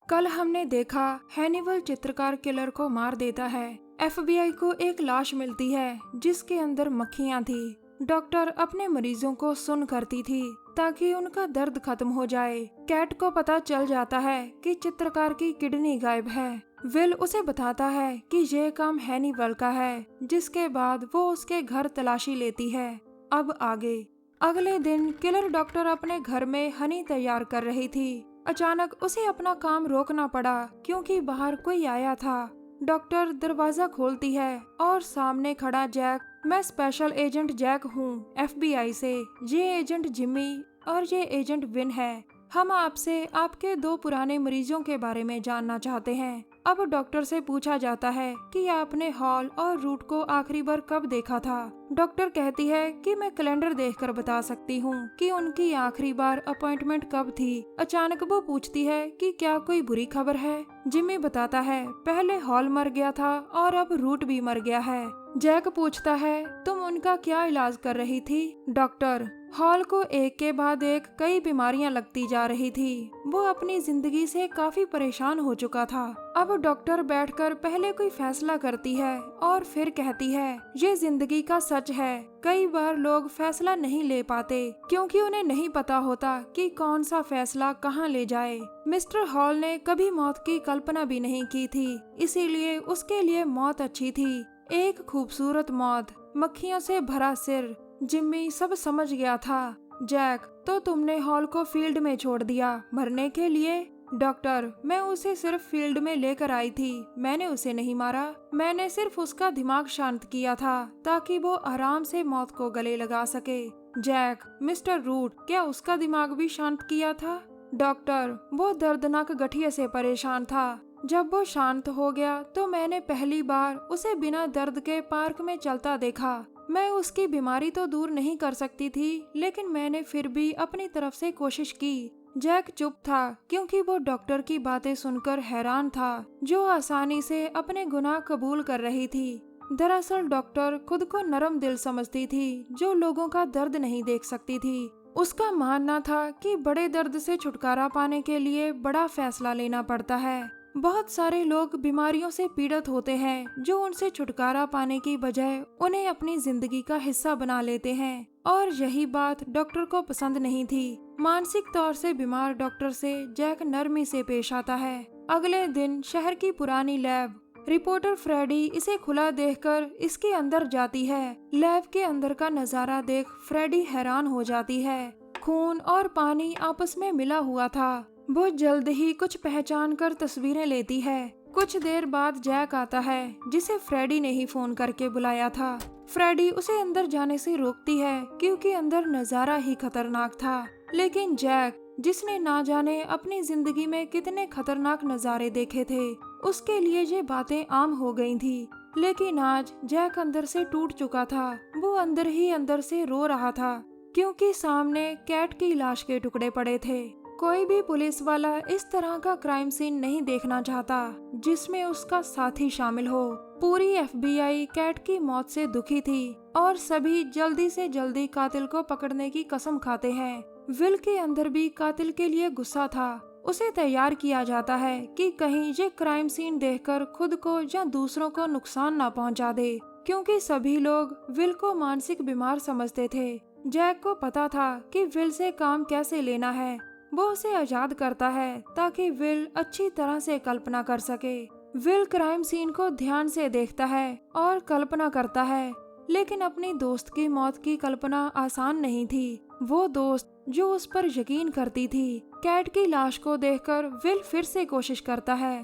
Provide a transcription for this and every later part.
कल हमने देखा हैनिवल चित्रकार किलर को मार देता है। एफबीआई को एक लाश मिलती है जिसके अंदर मक्खियां थी। डॉक्टर अपने मरीजों को सुन करती थी ताकि उनका दर्द खत्म हो जाए। कैट को पता चल जाता है कि चित्रकार की किडनी गायब है। विल उसे बताता है कि यह काम हैनिवल का है, जिसके बाद वो उसके घर तलाशी लेती है। अब आगे। अगले दिन किलर डॉक्टर अपने घर में हनी तैयार कर रही थी। अचानक उसे अपना काम रोकना पड़ा क्योंकि बाहर कोई आया था। डॉक्टर दरवाजा खोलती है और सामने खड़ा जैक। मैं स्पेशल एजेंट जैक हूँ एफबीआई से। ये एजेंट जिमी और ये एजेंट विन है। हम आपसे आपके 2 पुराने मरीजों के बारे में जानना चाहते हैं। अब डॉक्टर से पूछा जाता है कि आपने हॉल और रूट को आखिरी बार कब देखा था। डॉक्टर कहती है कि मैं कैलेंडर देखकर बता सकती हूँ कि उनकी आखिरी बार अपॉइंटमेंट कब थी। अचानक वो पूछती है कि क्या कोई बुरी खबर है। जिमी बताता है पहले हॉल मर गया था और अब रूट भी मर गया है। जैक पूछता है तुम उनका क्या इलाज कर रही थी। डॉक्टर हॉल को एक के बाद एक कई बीमारियां लगती जा रही थी। वो अपनी जिंदगी से काफी परेशान हो चुका था। अब डॉक्टर बैठकर पहले कोई फैसला करती है और फिर कहती है ये जिंदगी का सच है। कई बार लोग फैसला नहीं ले पाते क्योंकि उन्हें नहीं पता होता कि कौन सा फैसला कहाँ ले जाए। मिस्टर हॉल ने कभी मौत की कल्पना भी नहीं की थी, इसीलिए उसके लिए मौत अच्छी थी। एक खूबसूरत मौत, मक्खियों से भरा सिर। जिम्मी सब समझ गया था। जैक तो तुमने हॉल को फील्ड में छोड़ दिया मरने के लिए। डॉक्टर मैं उसे सिर्फ फील्ड में लेकर आई थी, मैंने उसे नहीं मारा। मैंने सिर्फ उसका दिमाग शांत किया था ताकि वो आराम से मौत को गले लगा सके। जैक मिस्टर रूट क्या उसका दिमाग भी शांत किया था। डॉक्टर वो दर्दनाक गठिया से परेशान था। जब वो शांत हो गया तो मैंने पहली बार उसे बिना दर्द के पार्क में चलता देखा। मैं उसकी बीमारी तो दूर नहीं कर सकती थी, लेकिन मैंने फिर भी अपनी तरफ से कोशिश की। जैक चुप था क्योंकि वो डॉक्टर की बातें सुनकर हैरान था, जो आसानी से अपने गुनाह कबूल कर रही थी। दरअसल डॉक्टर खुद को नरम दिल समझती थी, जो लोगों का दर्द नहीं देख सकती थी। उसका मानना था कि बड़े दर्द से छुटकारा पाने के लिए बड़ा फैसला लेना पड़ता है। बहुत सारे लोग बीमारियों से पीड़ित होते हैं जो उनसे छुटकारा पाने की बजाय उन्हें अपनी जिंदगी का हिस्सा बना लेते हैं, और यही बात डॉक्टर को पसंद नहीं थी। मानसिक तौर से बीमार डॉक्टर से जैक नरमी से पेश आता है। अगले दिन शहर की पुरानी लैब। रिपोर्टर फ्रेडी इसे खुला देखकर इसके अंदर जाती है। लैब के अंदर का नजारा देख फ्रेडी हैरान हो जाती है। खून और पानी आपस में मिला हुआ था। वो जल्द ही कुछ पहचान कर तस्वीरें लेती है। कुछ देर बाद जैक आता है, जिसे फ्रेडी ने ही फोन करके बुलाया था। फ्रेडी उसे अंदर जाने से रोकती है क्योंकि अंदर नजारा ही खतरनाक था। लेकिन जैक, जिसने ना जाने अपनी जिंदगी में कितने खतरनाक नजारे देखे थे, उसके लिए ये बातें आम हो गई थी। लेकिन आज जैक अंदर से टूट चुका था। वो अंदर ही अंदर से रो रहा था क्योंकि सामने कैट की लाश के टुकड़े पड़े थे। कोई भी पुलिस वाला इस तरह का क्राइम सीन नहीं देखना चाहता जिसमें उसका साथी शामिल हो। पूरी एफबीआई कैट की मौत से दुखी थी और सभी जल्दी से जल्दी कातिल को पकड़ने की कसम खाते हैं। विल के अंदर भी कातिल के लिए गुस्सा था। उसे तैयार किया जाता है कि कहीं ये क्राइम सीन देखकर खुद को या दूसरों को नुकसान ना पहुंचा दे, क्योंकि सभी लोग विल को मानसिक बीमार समझते थे। जैक को पता था कि विल से काम कैसे लेना है। वो उसे आजाद करता है ताकि विल अच्छी तरह से कल्पना कर सके। विल क्राइम सीन को ध्यान से देखता है और कल्पना करता है, लेकिन अपनी दोस्त की मौत की कल्पना आसान नहीं थी। वो दोस्त जो उस पर यकीन करती थी। कैट की लाश को देखकर विल फिर से कोशिश करता है।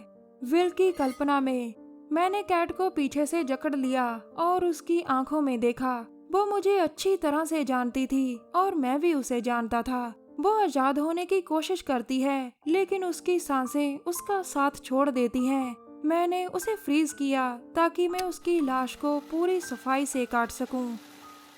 विल की कल्पना में मैंने कैट को पीछे से जकड़ लिया और उसकी आंखों में देखा। वो मुझे अच्छी तरह से जानती थी और मैं भी उसे जानता था। वो आजाद होने की कोशिश करती है, लेकिन उसकी सांसें उसका साथ छोड़ देती हैं। मैंने उसे फ्रीज किया ताकि मैं उसकी लाश को पूरी सफाई से काट सकूं।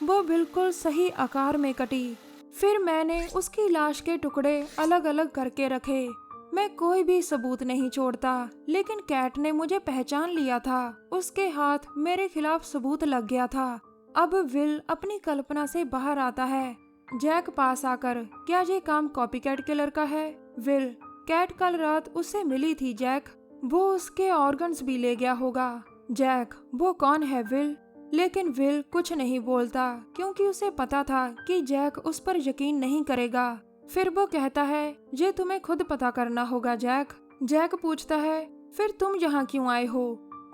वो बिल्कुल सही आकार में कटी। फिर मैंने उसकी लाश के टुकड़े अलग अलग करके रखे। मैं कोई भी सबूत नहीं छोड़ता, लेकिन कैट ने मुझे पहचान लिया था। उसके हाथ मेरे खिलाफ सबूत लग गया था। अब विल अपनी कल्पना से बाहर आता है। जैक पास आकर क्या ये काम कॉपीकैट किलर का है? विल कैट कल रात उससे मिली थी जैक, वो उसके ऑर्गन्स भी ले गया होगा। जैक, वो कौन है विल? लेकिन विल कुछ नहीं बोलता क्योंकि उसे पता था कि जैक उस पर यकीन नहीं करेगा। फिर वो कहता है, ये तुम्हें खुद पता करना होगा जैक। जैक पूछता है, फिर तुम यहाँ क्यों आए हो?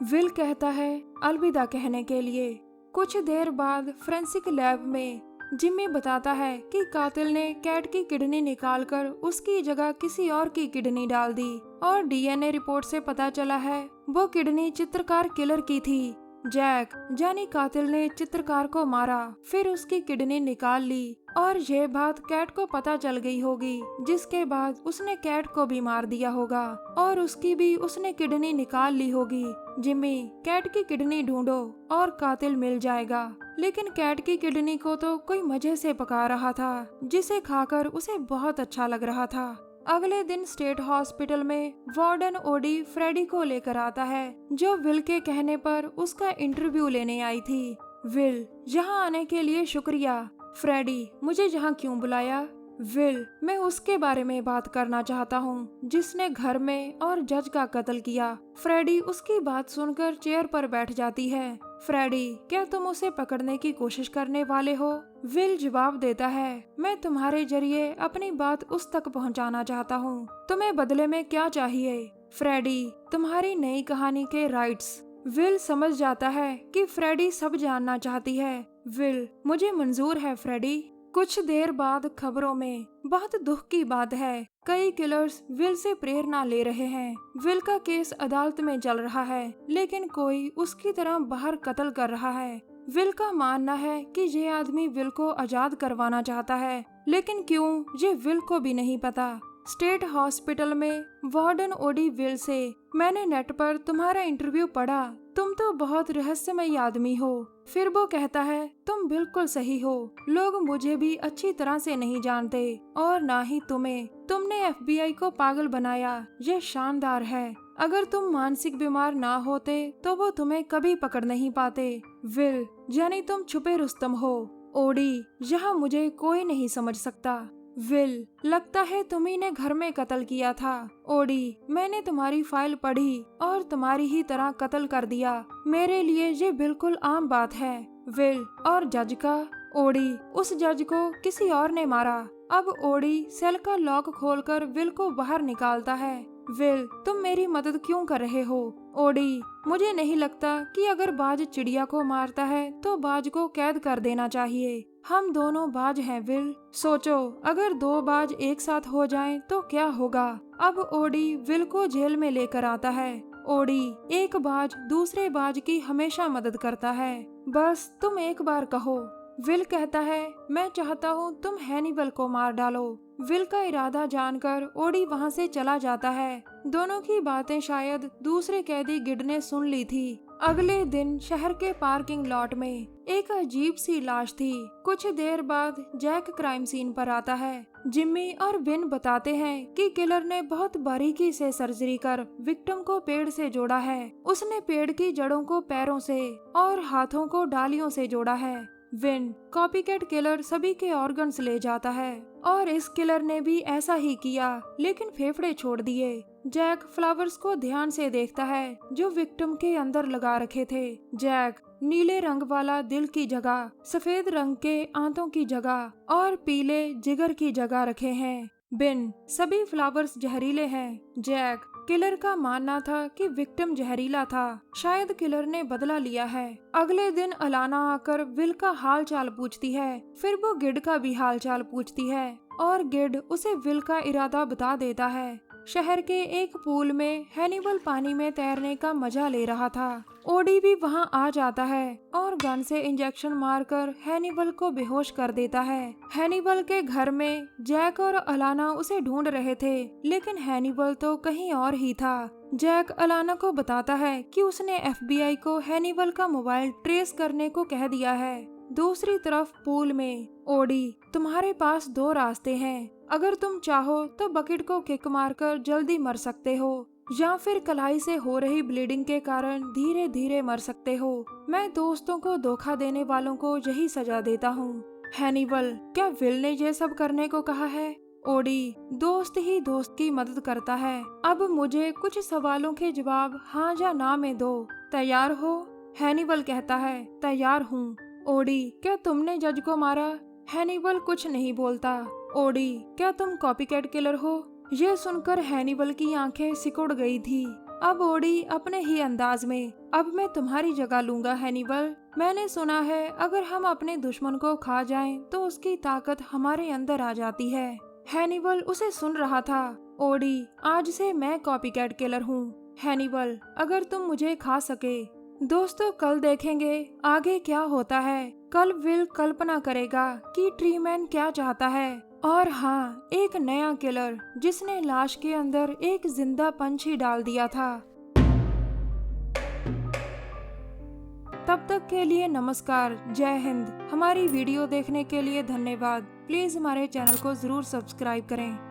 विल कहता है, अलविदा कहने के लिए। कुछ देर बाद फोरेंसिक लैब में जिम्मी बताता है कि कातिल ने कैट की किडनी निकालकर उसकी जगह किसी और की किडनी डाल दी और डीएनए रिपोर्ट से पता चला है वो किडनी चित्रकार किलर की थी। जैक यानी कातिल ने चित्रकार को मारा, फिर उसकी किडनी निकाल ली और ये बात कैट को पता चल गई होगी, जिसके बाद उसने कैट को भी मार दिया होगा और उसकी भी उसने किडनी निकाल ली होगी। जिम्मी, कैट की किडनी ढूंढो और कातिल मिल जाएगा। लेकिन कैट की किडनी को तो कोई मजे से पका रहा था, जिसे खाकर उसे बहुत अच्छा लग रहा था। अगले दिन स्टेट हॉस्पिटल में वार्डन ओडी फ्रेडी को लेकर आता है, जो विल के कहने पर उसका इंटरव्यू लेने आई थी। विल, यहाँ आने के लिए शुक्रिया। फ्रेडी, मुझे यहाँ क्यों बुलाया? विल, मैं उसके बारे में बात करना चाहता हूँ जिसने घर में और जज का कत्ल किया। फ्रेडी उसकी बात सुनकर चेयर पर बैठ जाती है। फ्रेडी, क्या तुम उसे पकड़ने की कोशिश करने वाले हो? विल जवाब देता है, मैं तुम्हारे जरिए अपनी बात उस तक पहुंचाना चाहता हूं। तुम्हें बदले में क्या चाहिए? फ्रेडी, तुम्हारी नई कहानी के राइट्स। विल समझ जाता है कि फ्रेडी सब जानना चाहती है। विल, मुझे मंजूर है फ्रेडी। कुछ देर बाद खबरों में बहुत दुख की बात है, कई किलर्स विल से प्रेरणा ले रहे हैं। विल का केस अदालत में चल रहा है, लेकिन कोई उसकी तरह बाहर कत्ल कर रहा है। विल का मानना है कि ये आदमी विल को आजाद करवाना चाहता है, लेकिन क्यों ये विल को भी नहीं पता। स्टेट हॉस्पिटल में वार्डन ओडी विल से, मैंने नेट पर तुम्हारा इंटरव्यू पढ़ा, तुम तो बहुत रहस्यमयी आदमी हो। फिर वो कहता है, तुम बिल्कुल सही हो, लोग मुझे भी अच्छी तरह से नहीं जानते और ना ही तुम्हें। तुमने एफबीआई को पागल बनाया, ये शानदार है। अगर तुम मानसिक बीमार ना होते तो वो तुम्हें कभी पकड़ नहीं पाते। विल, यानी तुम छुपे रुस्तम हो। ओडी, यहाँ मुझे कोई नहीं समझ सकता। विल, लगता है तुम्ही ने घर में कत्ल किया था। ओडी, मैंने तुम्हारी फाइल पढ़ी और तुम्हारी ही तरह कत्ल कर दिया। मेरे लिए ये बिल्कुल आम बात है। विल, और जज का? ओडी, उस जज को किसी और ने मारा। अब ओडी सेल का लॉक खोलकर विल को बाहर निकालता है। विल, तुम मेरी मदद क्यों कर रहे हो? ओडी, मुझे नहीं लगता कि अगर बाज चिड़िया को मारता है तो बाज को कैद कर देना चाहिए। हम दोनों बाज हैं विल। सोचो, अगर दो बाज एक साथ हो जाएं तो क्या होगा? अब ओडी विल को जेल में लेकर आता है। ओडी, एक बाज दूसरे बाज की हमेशा मदद करता है, बस तुम एक बार कहो। विल कहता है, मैं चाहता हूँ तुम हैनिबल को मार डालो। विल का इरादा जानकर ओडी वहाँ से चला जाता है। दोनों की बातें शायद दूसरे कैदी गिड ने सुन ली थी। अगले दिन शहर के पार्किंग लॉट में एक अजीब सी लाश थी। कुछ देर बाद जैक क्राइम सीन पर आता है। जिम्मी और विन बताते हैं कि किलर ने बहुत बारीकी से सर्जरी कर विक्टिम को पेड़ से जोड़ा है। उसने पेड़ की जड़ों को पैरों से और हाथों को डालियों से जोड़ा है। विन, कॉपीकैट किलर सभी के ऑर्गन्स ले जाता है और इस किलर ने भी ऐसा ही किया, लेकिन फेफड़े छोड़ दिए। जैक फ्लावर्स को ध्यान से देखता है जो विक्टिम के अंदर लगा रखे थे। जैक नीले रंग वाला दिल की जगह, सफेद रंग के आंतों की जगह और पीले जिगर की जगह रखे हैं। बिन, सभी फ्लावर्स जहरीले हैं। जैक, किलर का मानना था कि विक्टिम जहरीला था, शायद किलर ने बदला लिया है। अगले दिन अलाना आकर विल का हाल चाल पूछती है, फिर वो गिड का भी हाल चाल पूछती है और गिड उसे विल का इरादा बता देता है। शहर के एक पूल में हैनिबल पानी में तैरने का मजा ले रहा था। ओडी भी वहां आ जाता है और गन से इंजेक्शन मारकर हैनिबल को बेहोश कर देता है। हैनिबल के घर में जैक और अलाना उसे ढूंढ रहे थे, लेकिन हैनिबल तो कहीं और ही था। जैक अलाना को बताता है कि उसने एफबीआई को हैनिबल का मोबाइल ट्रेस करने को कह दिया है। दूसरी तरफ पूल में, ओडी, तुम्हारे पास दो रास्ते हैं। अगर तुम चाहो तो बकेट को किक मारकर जल्दी मर सकते हो, या फिर कलाई से हो रही ब्लीडिंग के कारण धीरे धीरे मर सकते हो। मैं दोस्तों को धोखा देने वालों को यही सजा देता हूँ। हैनिबल, क्या विल ने ये सब करने को कहा है? ओडी, दोस्त ही दोस्त की मदद करता है। अब मुझे कुछ सवालों के जवाब हाँ या ना में दो। तैयार हो? हैनिबल कहता है, तैयार हूँ। ओडी, क्या तुमने जज को मारा? हैनिबल कुछ नहीं बोलता। ओडी, क्या तुम कॉपीकैट किलर हो? ये सुनकर हैनिबल की आंखें सिकुड़ गई थी। अब ओडी अपने ही अंदाज में, अब मैं तुम्हारी जगह लूंगा हैनिबल। मैंने सुना है अगर हम अपने दुश्मन को खा जाएं तो उसकी ताकत हमारे अंदर आ जाती है। हैनिबल उसे सुन रहा था। ओडी, आज से मैं कॉपीकैट किलर हूँ। हैनिबल, अगर तुम मुझे खा सके। दोस्तों, कल देखेंगे आगे क्या होता है। कल विल कल्पना करेगा कि ट्रीमैन क्या चाहता है। और हाँ, एक नया किलर जिसने लाश के अंदर एक जिंदा पंछी डाल दिया था। तब तक के लिए नमस्कार, जय हिंद। हमारी वीडियो देखने के लिए धन्यवाद। प्लीज हमारे चैनल को जरूर सब्सक्राइब करें।